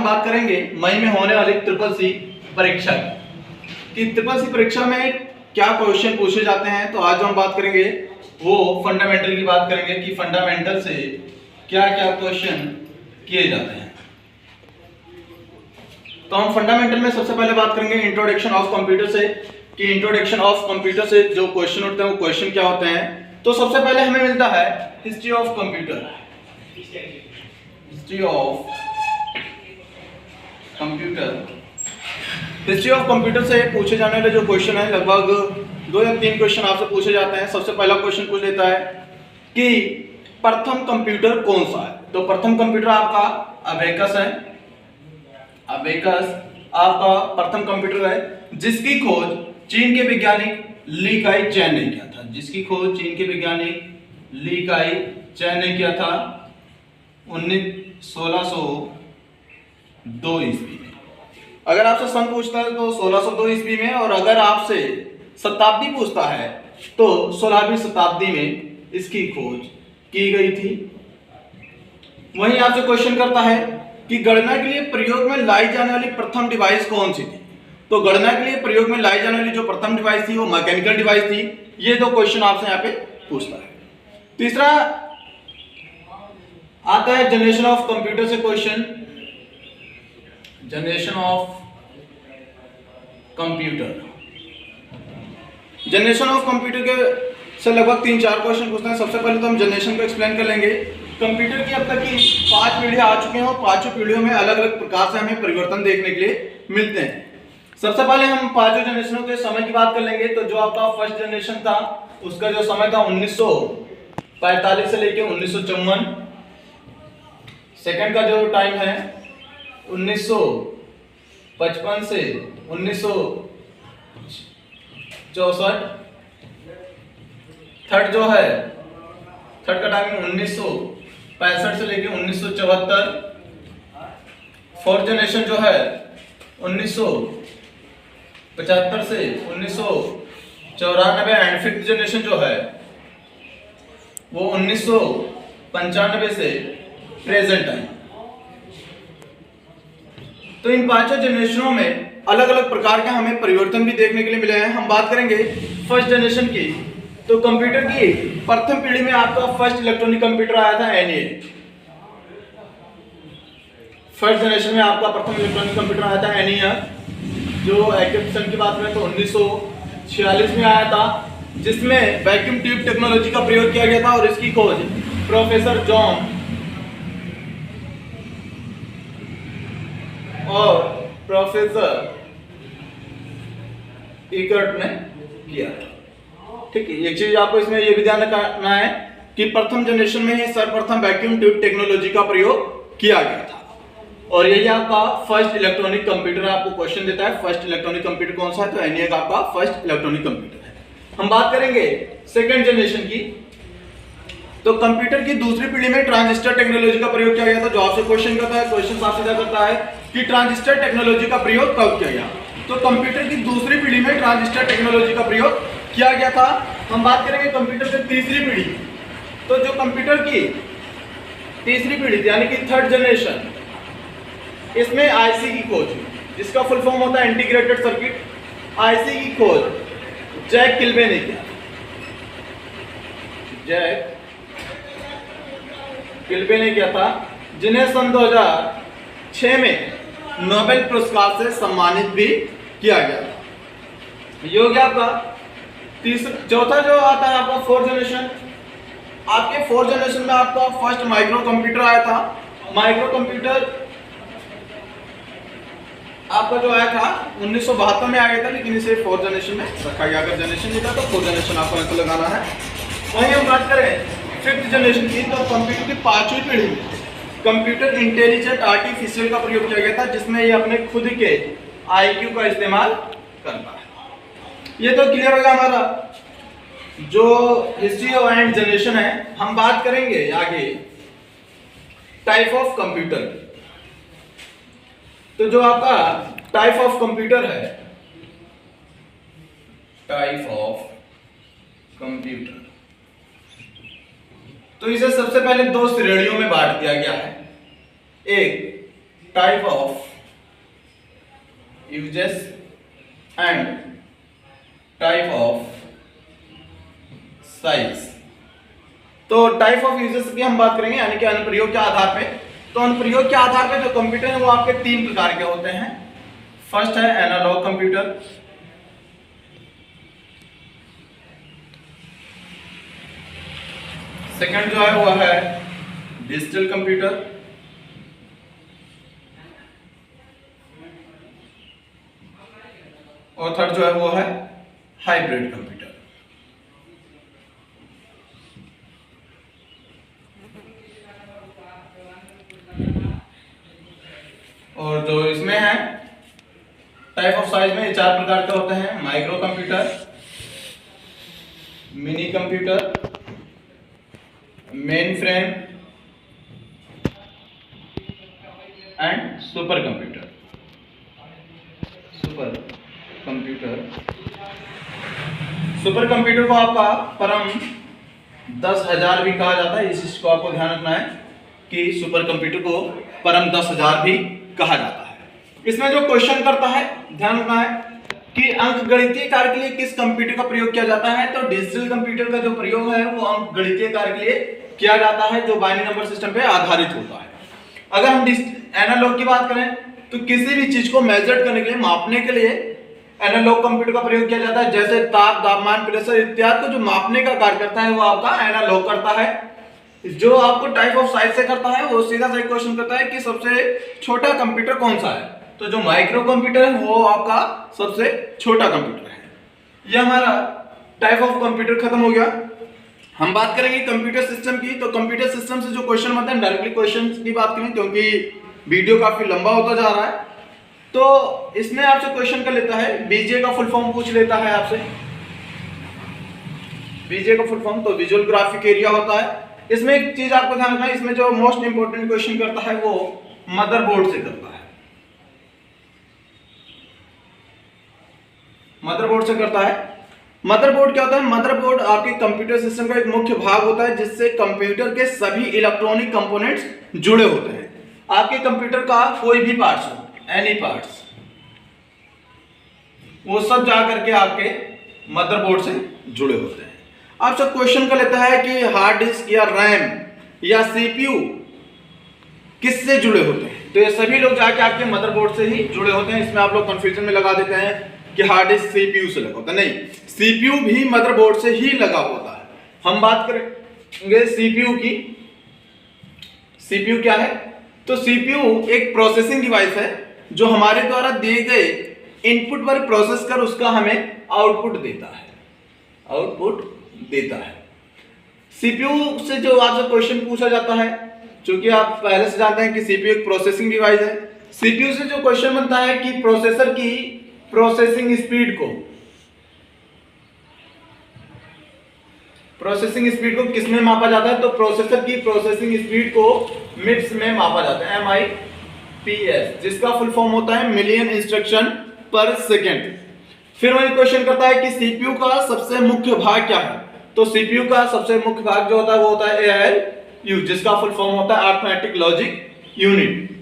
हम बात करेंगे मई में होने वाली ट्रिपल सी परीक्षा की ट्रिपल सी परीक्षा में क्या क्वेश्चन पूछे जाते हैं। तो आज जो हम बात करेंगे वो फंडामेंटल की बात करेंगे कि फंडामेंटल से क्या क्या क्वेश्चन किए जाते हैं। तो हम फंडामेंटल में सबसे पहले बात करेंगे इंट्रोडक्शन ऑफ कंप्यूटर से कि इंट्रोडक्शन ऑफ कंप्यूटर से जो क्वेश्चन उठते हैं वो क्वेश्चन क्या होते हैं। तो सबसे पहले हमें मिलता है history of computer. History of computer से पूछे जाने वाले जो क्वेश्चन है लगभग 2 या 3 क्वेश्चन आपसे पूछे जाते हैं। सबसे पहला क्वेश्चन पूछ लेता है कि प्रथम कंप्यूटर कौन सा है। तो प्रथम कंप्यूटर आपका अबेकस है। अबेकस आपका प्रथम कंप्यूटर है जिसकी खोज चीन के वैज्ञानिक ली काई चैन ने किया था। जिसकी खोज चीन के वैज्ञानिक ली काई चैन ने किया था 1602 ईस्वी में। अगर आपसे सन पूछता है तो 1602 ईस्वी में, और अगर आपसे शताब्दी पूछता है तो 16वीं शताब्दी में इसकी खोज की गई थी। वहीं आपसे क्वेश्चन करता है कि गणना के लिए प्रयोग में लाई जाने वाली प्रथम डिवाइस कौन सी थी। तो गणना के लिए प्रयोग में लाई जाने वाली जो प्रथम डिवाइस थी वो मैकेनिकल डिवाइस थी। ये 2 क्वेश्चन आपसे यहाँ पे पूछता है। तीसरा आता है जनरेशन ऑफ कंप्यूटर से question. Generation of computer, generation of computer के से लगभग 3-4 क्वेश्चन पूछते हैं। सबसे पहले तो हम जनरेशन को एक्सप्लेन कर लेंगे। कंप्यूटर की अब तक की 5 पीढ़ियां आ चुकी हैं और 5 पीढ़ियों में अलग अलग प्रकार से हमें परिवर्तन देखने के लिए मिलते हैं। सबसे पहले हम 5 जनरेशनों के समय की बात कर लेंगे। तो जो आपका फर्स्ट जनरेशन था उसका जो समय था 1945 से लेकर 1954। सेकंड का जो टाइम है 1955 से 1964। थर्ड जो है थर्ड का टाइम 1965 से लेकर 1974। फोर्थ जनरेशन जो है 1975 से 1994 एंड फिफ्थ जनरेशन जो है वो 1995 से प्रेजेंट टाइम। तो इन 5 जनरेशनों में अलग अलग प्रकार के हमें परिवर्तन भी देखने के लिए मिले हैं। हम बात करेंगे फर्स्ट जनरेशन की। तो कंप्यूटर की प्रथम पीढ़ी में आपका फर्स्ट इलेक्ट्रॉनिक कंप्यूटर आया था एनईए। फर्स्ट जनरेशन में आपका प्रथम इलेक्ट्रॉनिक कंप्यूटर आया था एनईए, जो एक्टिव सन की बात करें तो 1946 में आया था, जिसमें वैक्यूम ट्यूब टेक्नोलॉजी का प्रयोग किया गया था और इसकी खोज प्रोफेसर जॉन और प्रोफेसर इकर्ट ने किया था। ठीक है, एक चीज आपको इसमें यह भी ध्यान रखना है कि प्रथम जनरेशन में ही सर्वप्रथम वैक्यूम ट्यूब टेक्नोलॉजी का प्रयोग किया गया था। और यही आपका फर्स्ट इलेक्ट्रॉनिक कंप्यूटर आपको क्वेश्चन देता है फर्स्ट इलेक्ट्रॉनिक कंप्यूटर कौन सा है। तो एनईए का आपका फर्स्ट इलेक्ट्रॉनिक कंप्यूटर है। हम बात करेंगे सेकंड जनरेशन की। तो कंप्यूटर की दूसरी पीढ़ी में ट्रांजिस्टर टेक्नोलॉजी का प्रयोग किया गया था। जो आपसे क्वेश्चन करता है, क्वेश्चन आपसे क्या करता है कि ट्रांजिस्टर टेक्नोलॉजी का प्रयोग कब किया गया। तो कंप्यूटर की दूसरी पीढ़ी में ट्रांजिस्टर टेक्नोलॉजी का प्रयोग किया गया था। हम बात करेंगे कंप्यूटर की तीसरी पीढ़ी। तो जो कंप्यूटर की तीसरी पीढ़ी थी यानी कि थर्ड जनरेशन, इसमें आईसी की खोज, जिसका फुल फॉर्म होता है इंटीग्रेटेड सर्किट। आईसी की खोज जैक किल्बे ने किया। जैक किल्बे ने किया था, जिन्हें सन 2006 में नोबेल पुरस्कार से सम्मानित भी किया गया था। ये हो गया आपका चौथा जो आता है आपका फोर्थ जनरेशन। आपके फोर्थ जनरेशन में आपका फर्स्ट माइक्रो कंप्यूटर आया था। माइक्रो कंप्यूटर आपका जो आया था 1972 में आ गया था, लेकिन इसे फोर्थ जनरेशन में रखा गया। अगर जनरेशन नहीं था तो फोर्थ जनरेशन आपको आंसर लगाना है। वहीं हम बात करें फिफ्थ जनरेशन की। तो कंप्यूटर की 5वीं पीढ़ी में कंप्यूटर इंटेलिजेंट आर्टिफिशियल का प्रयोग किया गया था, जिसमें ये अपने खुद के आईक्यू का इस्तेमाल करता है। ये तो क्लियर होगा हमारा जो हिस्ट्री एंड जनरेशन है। हम बात करेंगे आगे टाइप ऑफ कंप्यूटर। तो जो आपका टाइप ऑफ कंप्यूटर है, टाइप ऑफ कंप्यूटर, तो इसे सबसे पहले 2 श्रेणियों में बांट दिया गया है। एक type of uses and type of size. तो टाइप ऑफ यूजेस की हम बात करेंगे, यानी कि अनुप्रयोग के आधार पे। तो अनुप्रयोग के आधार पे जो कंप्यूटर है वो आपके 3 प्रकार के होते हैं। फर्स्ट है एनालॉग कंप्यूटर, सेकंड जो है वो है डिजिटल कंप्यूटर, और थर्ड जो है वो है हाइब्रिड कंप्यूटर। और जो इसमें है टाइप ऑफ साइज में 4 प्रकार के होते हैं। Micro computer, mini computer, main frame and super computer. Super computer को आपका परम 10,000 भी कहा जाता है। इस चीज को आपको ध्यान रखना है कि सुपर कंप्यूटर को परम 10,000 भी कहा जाता है। इसमें जो क्वेश्चन करता है, ध्यान रखना है कि अंकगणितीय कार्य के लिए किस कंप्यूटर का प्रयोग किया जाता है। तो डिजिटल कंप्यूटर का जो प्रयोग है वो अंकगणितीय कार्य के लिए किया जाता है, जो बाइनरी नंबर सिस्टम पे आधारित होता है। अगर हम एनालॉग की बात करें तो किसी भी चीज को मेजर करने के लिए, मापने के लिए एनालॉग कंप्यूटर का प्रयोग किया जाता है। जैसे ताप, तापमान, प्रेशर इत्यादि को जो मापने का कार्य करता है वो आपका एनालॉग करता है। जो आपको टाइप ऑफ साइज से करता है वो सीधा सा क्वेश्चन करता है कि सबसे छोटा कंप्यूटर कौन सा है। तो जो माइक्रो कंप्यूटर है वो आपका सबसे छोटा कंप्यूटर है। ये हमारा टाइप ऑफ कंप्यूटर खत्म हो गया। हम बात करेंगे कंप्यूटर सिस्टम की। तो कंप्यूटर सिस्टम से जो क्वेश्चन बनते हैं, डायरेक्टली क्वेश्चन की बात करें क्योंकि वीडियो काफी लंबा होता जा रहा है। तो इसमें आपसे क्वेश्चन कर लेता है, बीजे का फुल फॉर्म पूछ लेता है आपसे। बीजे का फुल फॉर्म तो विजुअल ग्राफिक एरिया होता है। इसमें एक चीज आपको ध्यान रखना है, इसमें जो मोस्ट इंपोर्टेंट क्वेश्चन करता है वो मदरबोर्ड से करता है। मदरबोर्ड से करता है। मदरबोर्ड क्या होता है? मदरबोर्ड आपके कंप्यूटर सिस्टम का एक मुख्य भाग होता है जिससे कंप्यूटर के सभी इलेक्ट्रॉनिक कंपोनेंट्स जुड़े होते हैं। आपके कंप्यूटर का कोई भी पार्ट्स हो, एनी पार्ट्स, वो सब जा करके आपके मदरबोर्ड से जुड़े होते हैं। आपसे क्वेश्चन कर लेता है कि हार्ड डिस्क या रैम या सीपीयू किससे जुड़े होते हैं। तो ये सभी लोग जाके आपके मदरबोर्ड से ही जुड़े होते हैं। इसमें आप लोग कंफ्यूजन में लगा देते हैं कि हार्ड डिस्क सीपीयू से लगा होता है। नहीं, सीपीयू भी मदरबोर्ड से ही लगा होता है। हम बात करेंगे सीपीयू की। सीपीयू क्या है? तो सीपीयू एक प्रोसेसिंग डिवाइस है जो हमारे द्वारा दिए गए इनपुट पर प्रोसेस कर उसका हमें आउटपुट देता है। सीपीयू से जो आपसे क्वेश्चन पूछा जाता है, क्योंकि आप पहले से जानते हैं कि सीपीयू एक प्रोसेसिंग डिवाइस है। सीपीयू से जो क्वेश्चन बनता है कि प्रोसेसर की प्रोसेसिंग स्पीड को किसमें मापा जाता है? तो प्रोसेसर की प्रोसेसिंग स्पीड को मिप्स में मापा जाता है, MIPS, जिसका फुल फॉर्म होता है मिलियन इंस्ट्रक्शन पर सेकेंड। फिर वही क्वेश्चन करता है कि सीपीयू का सबसे मुख्य भाग क्या है। तो सीपीयू का सबसे मुख्य भाग जो होता है वो होता है ALU, जिसका फुल फॉर्म होता है अरिथमेटिक लॉजिक यूनिट।